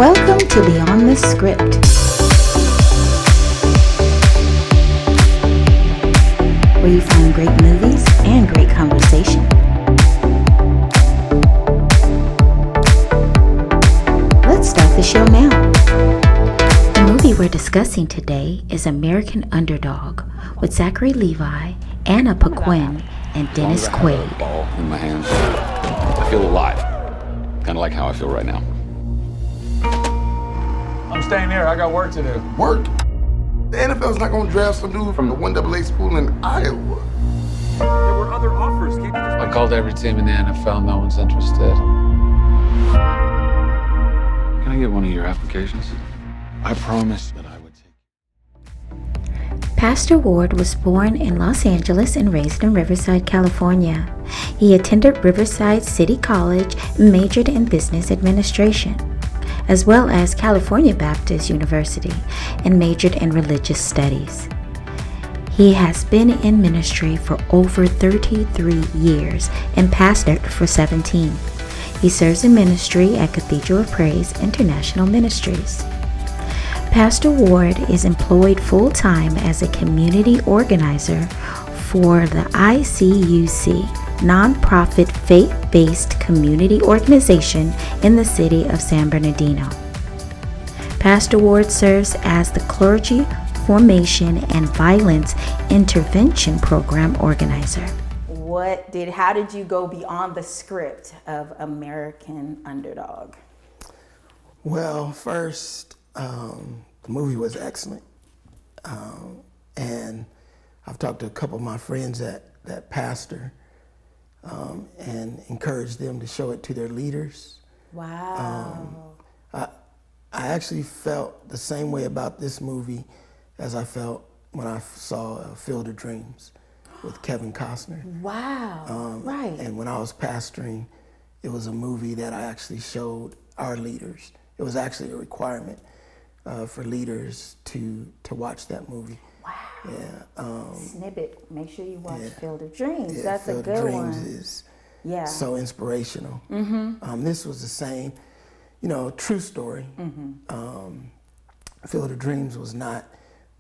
Welcome to Beyond the Script, where you find great movies and great conversation. Let's start the show now. The movie we're discussing today is American Underdog with Zachary Levi, Anna Paquin, and Dennis Quaid. I have a ball in my hands, I feel alive. Kind of like how I feel right now. I'm staying here. I got work to do. Work? The NFL's not going to draft some dude from the 1AA school in Iowa. There were other offers. Can't you just... I called every team in the NFL. No one's interested. Can I get one of your applications? I promise that I would take. Pastor Ward was born in Los Angeles and raised in Riverside, California. He attended Riverside City College and majored in business administration, as well as California Baptist University, and majored in religious studies. He has been in ministry for over 33 years and pastored for 17. He serves in ministry at Cathedral of Praise International Ministries. Pastor Ward is employed full-time as a community organizer for the ICUC, nonprofit faith-based community organization in the city of San Bernardino. Pastor Ward serves as the Clergy Formation and Violence Intervention Program organizer. How did you go beyond the script of American Underdog? Well, first, the movie was excellent. And I've talked to a couple of my friends that pastor and encouraged them to show it to their leaders. Wow. I actually felt the same way about this movie as I felt when I saw Field of Dreams with Kevin Costner. Wow, right. And when I was pastoring, it was a movie that I actually showed our leaders. It was actually a requirement for leaders to watch that movie. Wow. Yeah. Snippet. Make sure you watch Field of Dreams. Yeah, That's Field a good of Dreams one. is So inspirational. Mm-hmm. This was the same, true story. Mm-hmm. Field of Dreams was not,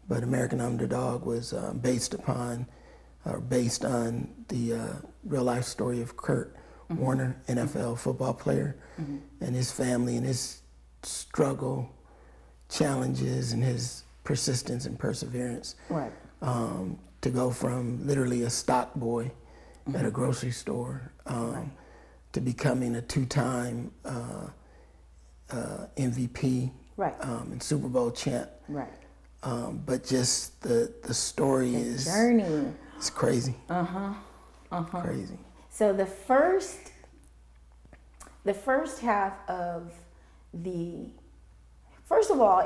but American Underdog was based on the real life story of Kurt Warner, NFL football player, and his family and his struggle, challenges, and his persistence and perseverance. Right. To go from literally a stock boy at a grocery store to becoming a two-time MVP, right. And Super Bowl champ. Right. But just the story is journey. It's crazy. Crazy. So the first half of first of all,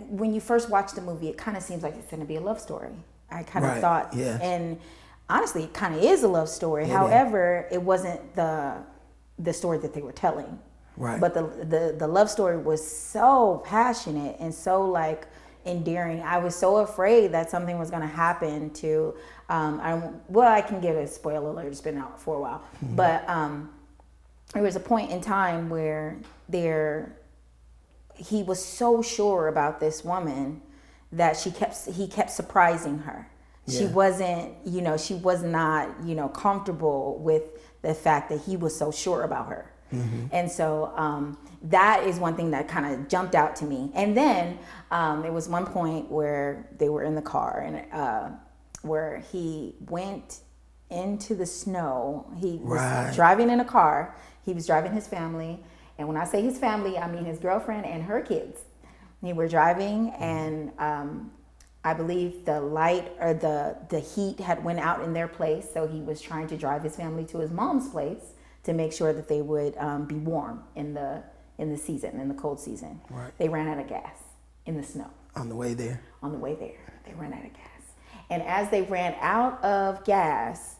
when you first watch the movie, it kind of seems like it's going to be a love story. I kind of thought, and honestly, it kind of is a love story. However, it wasn't the story that they were telling. Right. But the love story was so passionate and so endearing. I was so afraid that something was going to happen to. I can give a spoiler alert. It's been out for a while, but there was a point in time where he was so sure about this woman that he kept surprising her. Yeah. She wasn't, she was not, comfortable with the fact that he was so sure about her. Mm-hmm. And so that is one thing that kind of jumped out to me. And then there was one point where they were in the car and where he went into the snow. He was driving in a car. He was driving his family. And when I say his family, I mean his girlfriend and her kids. They were driving, and I believe the light or the heat had went out in their place. So he was trying to drive his family to his mom's place to make sure that they would be warm in the season, in the cold season. Right. They ran out of gas in the snow. On the way there, they ran out of gas. And as they ran out of gas,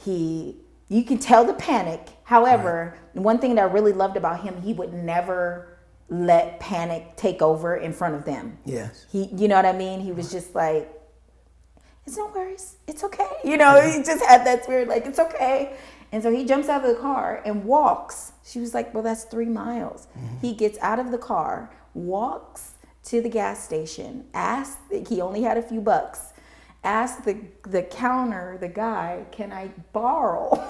you can tell the panic. However, one thing that I really loved about him, he would never let panic take over in front of them. Yes. You know what I mean? He was just like, it's no worries. It's okay. He just had that spirit, it's okay. And so he jumps out of the car and walks. She was like, well, that's 3 miles. He gets out of the car, walks to the gas station, asked, he only had a few bucks, asked the counter, the guy, can I borrow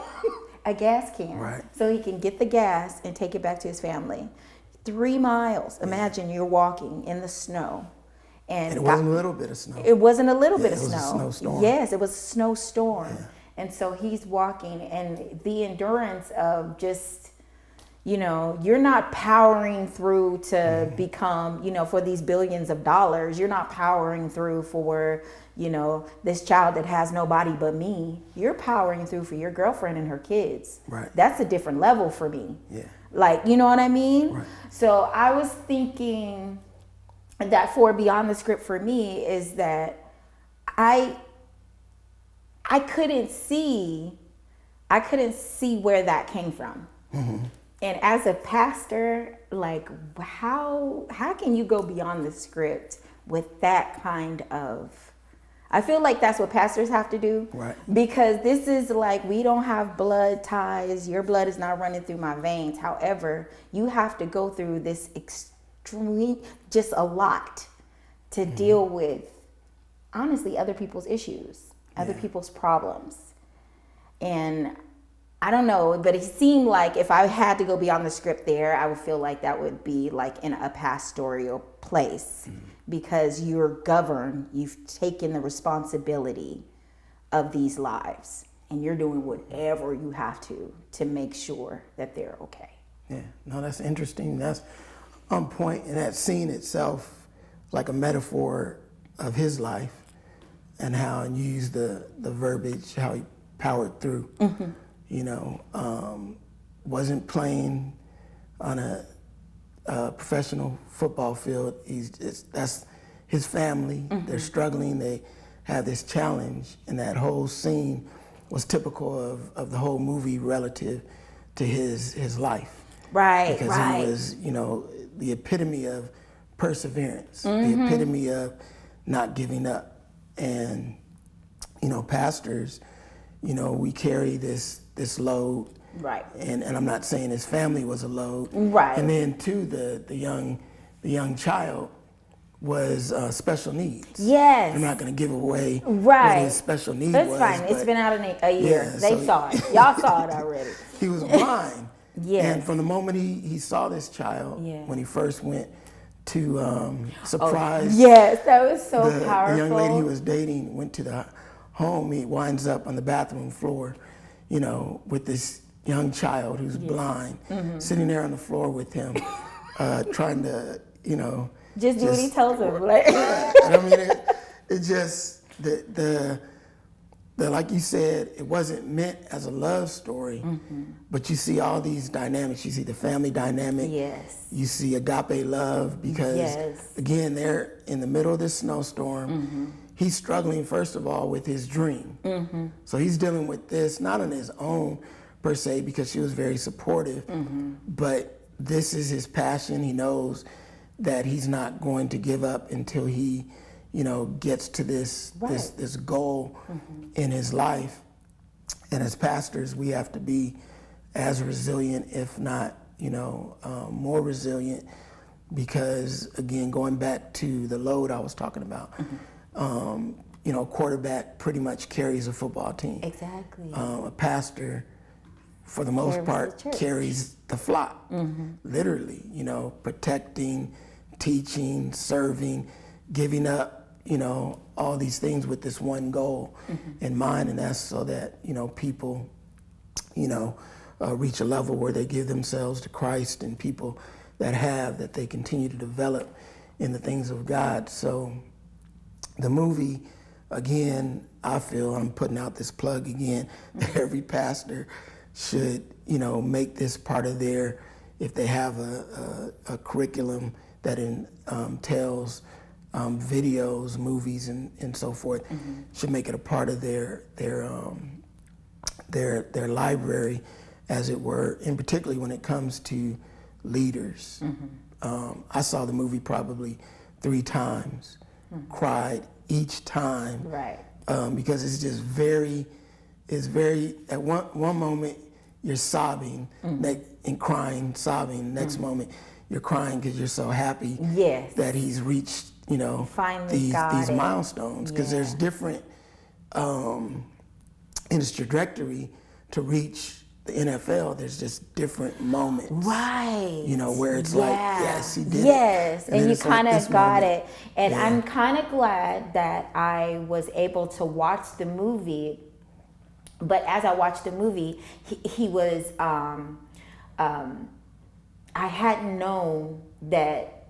a gas can so he can get the gas and take it back to his family. 3 miles. Imagine you're walking in the snow. And it wasn't a little bit of snow. It wasn't a little bit of it was snow. a snowstorm. Yes, it was a snowstorm. Yeah. And so he's walking, and the endurance of just, you know, you're not powering through to become, you know, for these billions of dollars. You're not powering through for, you know, this child that has nobody but me. You're powering through for your girlfriend and her kids. Right. That's a different level for me. Yeah. Like, you know what I mean? Right. So I was thinking that for Beyond the Script for me is that I couldn't see where that came from. And as a pastor, like, how can you go beyond the script with that kind of, I feel like that's what pastors have to do. Right. Because this is like, we don't have blood ties. Your blood is not running through my veins. However, you have to go through this extreme, just a lot to deal with, honestly, other people's issues, other people's problems. And I don't know, but it seemed like if I had to go beyond the script there, I would feel like that would be like in a pastoral place, because you're governed, you've taken the responsibility of these lives, and you're doing whatever you have to make sure that they're okay. Yeah, no, that's interesting. That's on point, and that scene itself, like a metaphor of his life, and how you use the verbiage, how he powered through. You know, wasn't playing on a professional football field. That's his family. They're struggling. They have this challenge, and that whole scene was typical of the whole movie relative to his life. Right, because he was, you know, the epitome of perseverance, the epitome of not giving up. And, you know, pastors, you know, we carry this load. Right. And I'm not saying his family was a load. Right. And then too, the young child was special needs. Yes. I'm not going to give away Right. what his special need That's was. fine. It's been out in a year. Yeah, They so- saw it. Y'all saw it already. He was blind. Yes. And from the moment he saw this child, Yeah. when he first went to surprise Yes, that was so the powerful. young lady he was dating, went to the home, he winds up on the bathroom floor, you know, with this young child who's blind, sitting there on the floor with him, trying to, you know. Just do what he tells him. Like. And I mean, it just, the like you said, it wasn't meant as a love story, but you see all these dynamics. You see the family dynamic. Yes. You see agape love, because, again, they're in the middle of this snowstorm. He's struggling, first of all, with his dream. So he's dealing with this, not on his own, per se, because she was very supportive, but this is his passion. He knows that he's not going to give up until he, you know, gets to this goal in his life. And as pastors, we have to be as resilient, if not, you know, more resilient, because, again, going back to the load I was talking about, you know, a quarterback pretty much carries a football team. Exactly. A pastor, for the most part, carries the flock, literally, you know, protecting, teaching, serving, giving up, you know, all these things with this one goal in mind, and that's so that, you know, people, you know, reach a level where they give themselves to Christ, and people that they continue to develop in the things of God. So the movie, again, I feel, I'm putting out this plug again, that every pastor should, you know, make this part of their, if they have a curriculum that entails videos, movies, and so forth, should make it a part of their library, as it were, and particularly when it comes to leaders. I saw the movie probably 3 times, cried each time, Right. Because it's just very, at one moment you're sobbing and crying, sobbing. Next moment, you're crying because you're so happy that he's reached, Finally these milestones. Because there's different in his trajectory to reach the NFL. There's just different moments, right? Where it's like, yes, he did it. And you kind of got moment. it. And I'm kind of glad that I was able to watch the movie. But as I watched the movie, he was, I hadn't known that,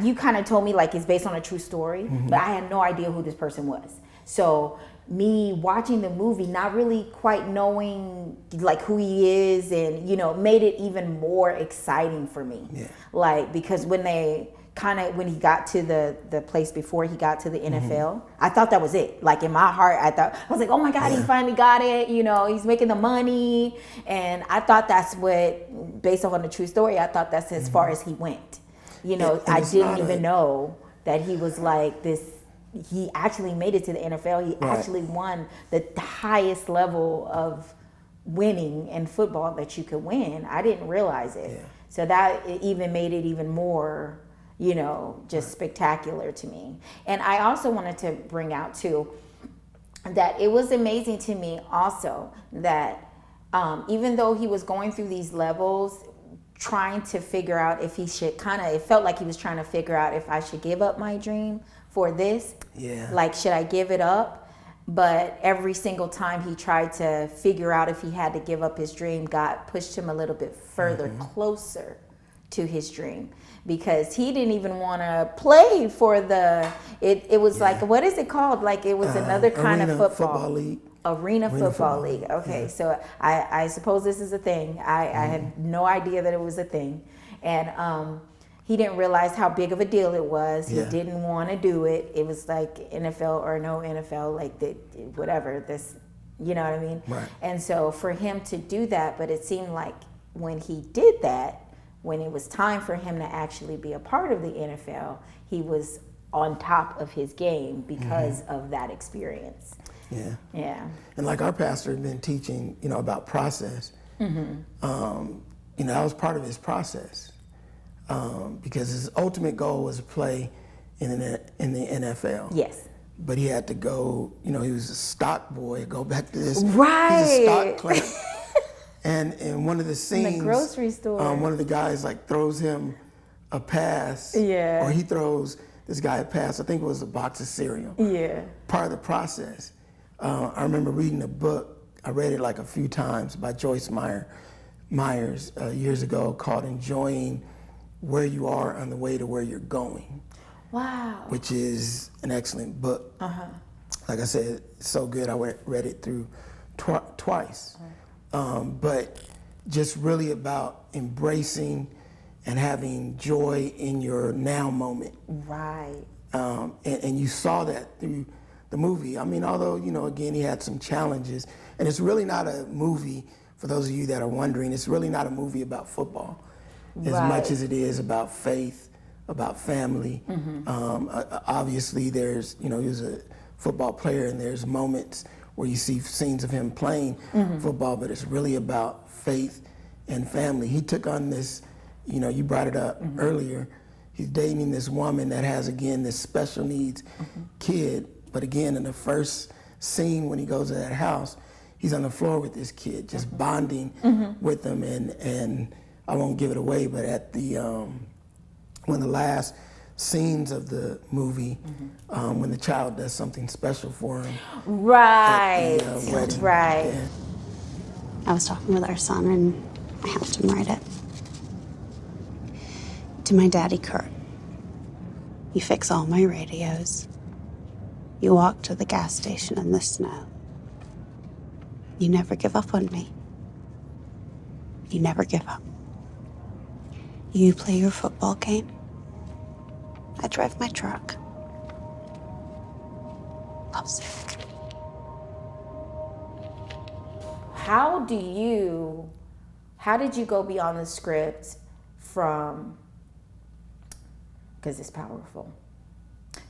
you kind of told me like it's based on a true story, but I had no idea who this person was. So me watching the movie, not really quite knowing like who he is and, made it even more exciting for me. Yeah. Like, because when he got to the place before he got to the NFL, I thought that was it. Like in my heart, I was like, oh my God, he finally got it. He's making the money. And I thought that's what, based on the true story, I thought that's as far as he went. I didn't even know that he was like this. He actually made it to the NFL. He actually won the highest level of winning in football that you could win. I didn't realize it. Yeah. So that it even made it even more, just spectacular to me. And I also wanted to bring out too, that it was amazing to me also that even though he was going through these levels, trying to figure out if he should it felt like he was trying to figure out if I should give up my dream for this. Yeah. Like, should I give it up? But every single time he tried to figure out if he had to give up his dream, God pushed him a little bit further, closer to his dream, because he didn't even want to play for it was like, what is it called? Like, it was another kind of football league. Arena football league. Okay, yeah. So I suppose this is a thing. I had no idea that it was a thing. And he didn't realize how big of a deal it was. He didn't want to do it. It was like NFL or no NFL, like whatever, this, you know what I mean? Right. And so for him to do that, but it seemed like when he did that, when it was time for him to actually be a part of the NFL, he was on top of his game because of that experience. Yeah. Yeah. And like our pastor had been teaching, about process. That was part of his process. Because his ultimate goal was to play in the NFL. Yes. But he had to go, he was a stock boy, go back to this. Right. He's a stock clerk. and in one of the scenes, in the grocery store, one of the guys throws him a pass. Yeah. Or he throws this guy a pass. I think it was a box of cereal. Yeah. Part of the process. I remember reading a book. I read it like a few times by Joyce Myers years ago, called "Enjoying Where You Are on the Way to Where You're Going." Wow. Which is an excellent book. Like I said, it's so good. I read it through twice. But just really about embracing and having joy in your now moment. Right. And you saw that through the movie. Although, again, he had some challenges. And it's really not a movie, for those of you that are wondering, it's really not a movie about football. As much as it is about faith, about family. Obviously, there's, he was a football player, and there's moments where you see scenes of him playing football, but it's really about faith and family. He took on this, you brought it up earlier, he's dating this woman that has, again, this special needs kid, but again, in the first scene when he goes to that house, he's on the floor with this kid, just bonding with them, and I won't give it away, but at the one of the last scenes of the movie, when the child does something special for him. Right. At the, wedding. Right. Yeah. I was talking with our son, and I helped him write it. To my daddy, Kurt. You fix all my radios. You walk to the gas station in the snow. You never give up on me. You never give up. You play your football game. I drive my truck. Lovesick. How did you go beyond the script from, because it's powerful.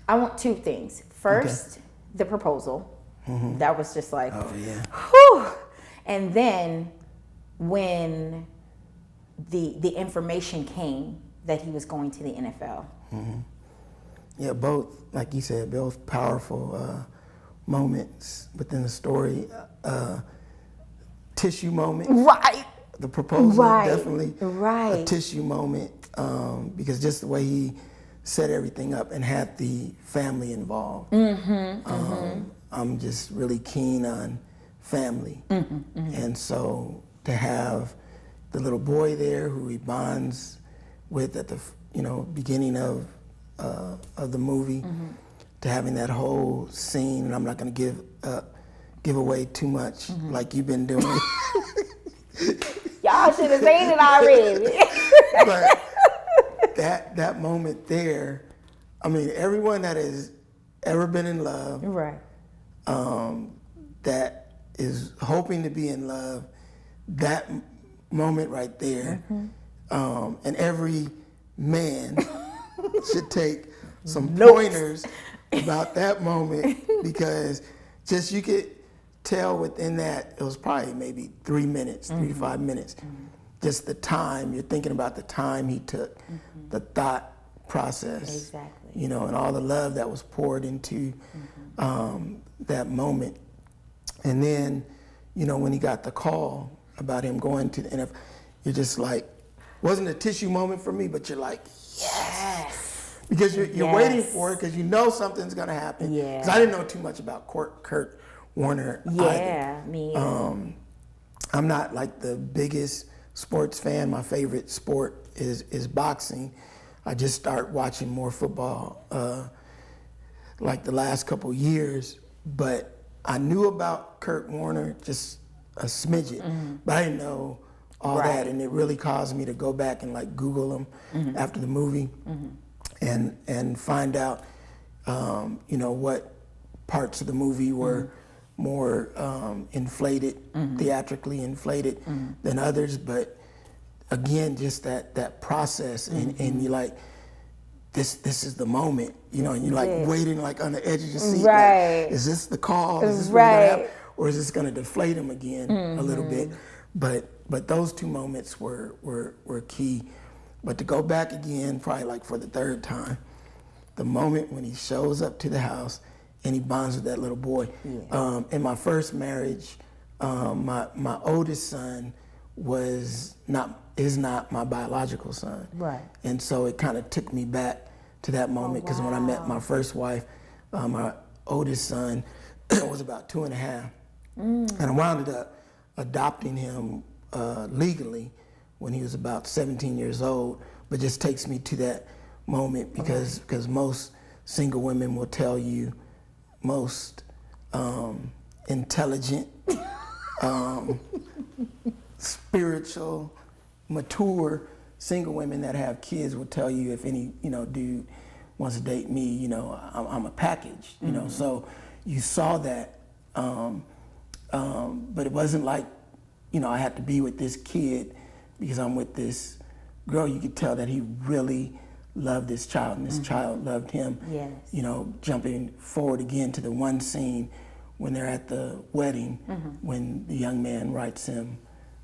I want two things. First, the proposal. That was just like, oh yeah. Whew. And then when the information came that he was going to the NFL? Yeah, both, like you said, both powerful moments within the story. Tissue moment. Right. The proposal, definitely Right. a tissue moment, because just the way he set everything up and had the family involved. I'm just really keen on family. And so to have the little boy there who he bonds with at the beginning of the movie, to having that whole scene, and I'm not going to give away too much like you've been doing. Y'all should have seen it already. But that moment there, I mean, everyone that has ever been in love, Right. that is hoping to be in love, that moment right there, and every man should take some pointers about that moment, because just you could tell within that, it was probably maybe 3 minutes, 3 to 5 minutes, just the time, you're thinking about the time he took, the thought process, Exactly. and all the love that was poured into that moment. And then, when he got the call about him going to the NFL, you're just like, wasn't a tissue moment for me, but you're like, yes. Because you're waiting for it, because you know something's going to happen. Yeah. Because I didn't know too much about Kurt Warner either. Yeah, me either. I'm not like the biggest sports fan. My favorite sport is boxing. I just started watching more football like the last couple years, but I knew about Kurt Warner just a smidget, but I didn't know all that, and it really caused me to go back and like Google him after the movie and find out what parts of the movie were more inflated, theatrically inflated than others. But again, just that process, and you're like, this is the moment, and you're like waiting like on the edge of your seat. Right. Like, is this the call? Is this what's gonna happen? Or is this gonna deflate him again a little bit? But those two moments were key. But to go back again, probably like for the third time, the moment when he shows up to the house and he bonds with that little boy. Yeah. In my first marriage, my oldest son is not my biological son. Right. And so it kind of took me back to that moment, because when I met my first wife, my oldest son was about 2.5. And I wound up adopting him legally when he was about 17 years old, but just takes me to that moment because most single women will tell you, most intelligent, spiritual, mature single women that have kids will tell you, if any dude wants to date me, I'm a package, So you saw that, but it wasn't like I had to be with this kid because I'm with this girl. You could tell that he really loved this child, and this child loved him. Yes. Jumping forward again to the one scene when they're at the wedding, when the young man writes him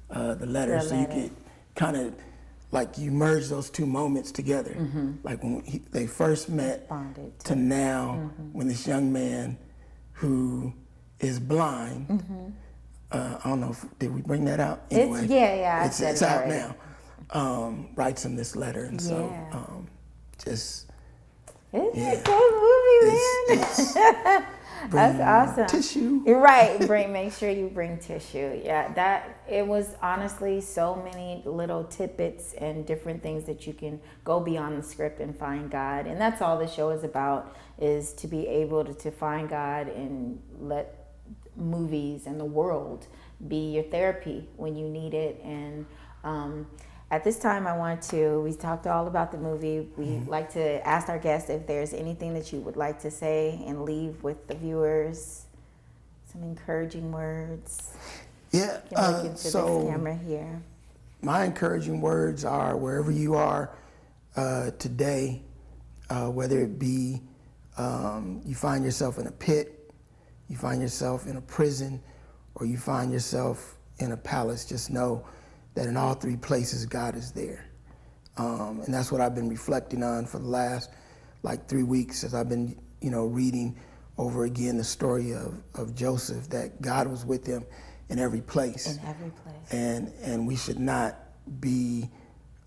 the letter. So you could kind of like you merge those two moments together, like when they first met to now, when this young man who is blind. I don't know did we bring that out? Anyway, it's out now. Writes him this letter, and so just Isn't it a cool movie, man? That's awesome. Tissue. You're right. Make sure you bring tissue. Yeah, it was honestly so many little tidbits and different things that you can go beyond the script and find God. And that's all the show is about, is to be able to find God and let movies and the world be your therapy when you need it. And at this time, we talked all about the movie. We like to ask our guests if there's anything that you would like to say and leave with the viewers, some encouraging words. Yeah, You can look into so this camera here. my encouraging words are, wherever you are today, whether it be you find yourself in a pit, you find yourself in a prison, or you find yourself in a palace, just know that in all three places God is there. And that's what I've been reflecting on for the last like 3 weeks as I've been, reading over again the story of Joseph, that God was with him in every place. In every place. And we should not be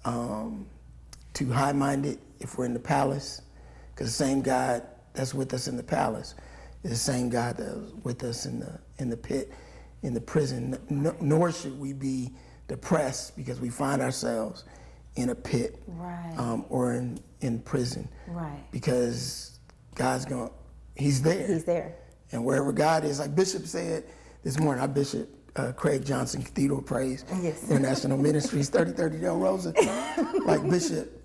too high-minded if we're in the palace, because the same God that's with us in the palace is the same God that was with us in the pit, in the prison. Nor should we be depressed because we find ourselves in a pit, Right. Or in prison. Right. Because He's there. He's there. And wherever God is, like Bishop said this morning, our Bishop Craig Johnson, Cathedral of Praise, Yes. International Ministries, 3030 Del Rosa, like Bishop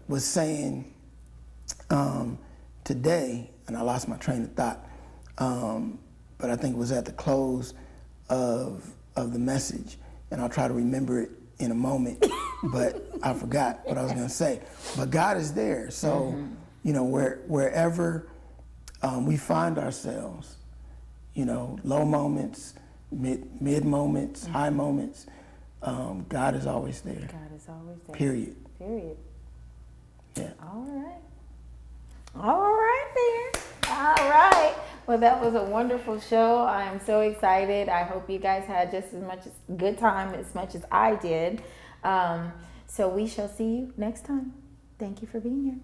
was saying today, and I lost my train of thought, but I think it was at the close of the message, and I'll try to remember it in a moment, but I forgot what I was going to say. But God is there, so wherever we find ourselves, low moments, mid moments, high moments, God is always there. God is always there. Period. Period. Yeah. All right. All right then. All right. Well, that was a wonderful show. I am so excited. I hope you guys had just as much good time as much as I did. So we shall see you next time. Thank you for being here.